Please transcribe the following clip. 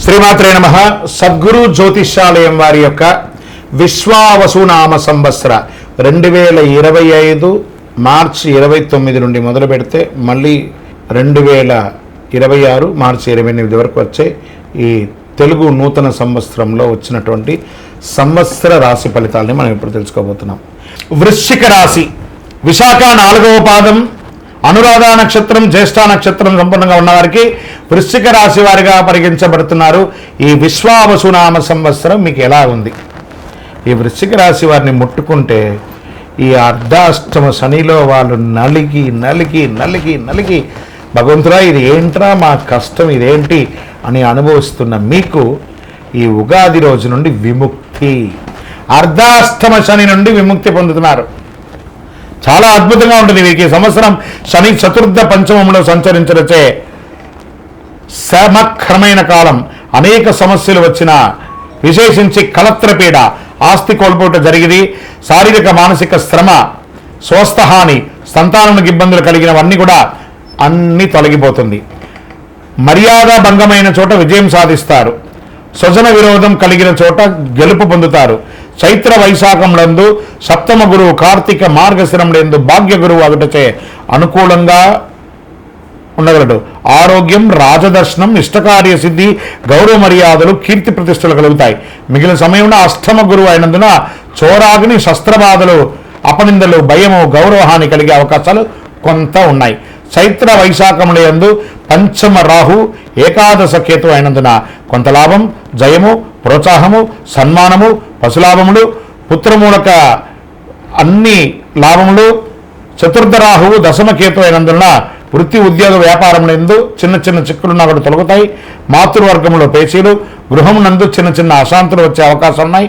శ్రీమాత్రే నమః. సద్గురు జ్యోతిష్యాలయం వారి యొక్క విశ్వావసునామ సంవత్సర 2025 మార్చి 29 నుండి మొదలు పెడితే మళ్ళీ 2026 మార్చి 28 వరకు వచ్చే ఈ తెలుగు నూతన సంవత్సరంలో వచ్చినటువంటి సంవత్సర రాశి ఫలితాలని మనం ఇప్పుడు తెలుసుకోబోతున్నాం. వృశ్చిక రాశి విశాఖ 4వ పాదం, అనురాధ నక్షత్రం, జ్యేష్ఠ నక్షత్రం సంపూర్ణంగా ఉన్నవారికి వృశ్చిక రాశి వారిగా పరిగణించబడుతున్నారు. ఈ విశ్వావసునామ సంవత్సరం మీకు ఎలా ఉంది? ఈ వృశ్చిక రాశి వారిని ముట్టుకుంటే ఈ అర్ధాష్టమ శనిలో వాళ్ళు నలిగి నలిగి నలిగి నలిగి భగవంతుడా ఇది ఏంట్రా మా కష్టం ఇదేంటి అని అనుభవిస్తున్న మీకు ఈ ఉగాది రోజు నుండి విముక్తి, అర్ధాష్టమ శని నుండి విముక్తి పొందుతున్నారు. చాలా అద్భుతంగా ఉంటుంది వీరికి. ఈ సంవత్సరం శని చతుర్థ పంచమంలో సంచరించడచే సమక్రమైన కాలం. అనేక సమస్యలు వచ్చిన, విశేషించి కలత్రపీడ, ఆస్తి కోల్పోవటం జరిగింది, శారీరక మానసిక శ్రమ, స్వస్థహాని, సంతానానికి ఇబ్బందులు కలిగినవన్నీ కూడా అన్నీ తొలగిపోతుంది. మర్యాద భంగమైన చోట విజయం సాధిస్తారు. స్వజన విరోధం కలిగిన చోట గెలుపు పొందుతారు. చైత్ర వైశాఖంలందు సప్తమ గురువు, కార్తీక మార్గశిరంలందు భాగ్య గురువు అగుటచే అనుకూలంగా ఉండగలడు. ఆరోగ్యం, రాజదర్శనం, ఇష్టకార్య సిద్ధి, గౌరవ మర్యాదలు, కీర్తి ప్రతిష్టలు కలుగుతాయి. మిగిలిన సమయంలో అష్టమ గురువు అయినందున చోరాగ్ని, శస్త్రబాధలు, అపనిందలు, భయము, గౌరవహాని కలిగే అవకాశాలు కొంత ఉన్నాయి. చైత్ర వైశాఖములందు పంచమ రాహు, ఏకాదశ కేతు అయినందున కొంత లాభం, జయము, ప్రోత్సాహము, సన్మానము, పశులాభములు, పుత్రమూలక అన్ని లాభములు. చతుర్థ రాహువు దశమ కేతు అయినందున వృత్తి, ఉద్యోగ, వ్యాపారములందు చిన్న చిన్న చిక్కులున్నా కూడా తొలగుతాయి. మాతృవర్గంలో పేచీలు, గృహమునందు చిన్న చిన్న అశాంతులు వచ్చే అవకాశం ఉన్నాయి.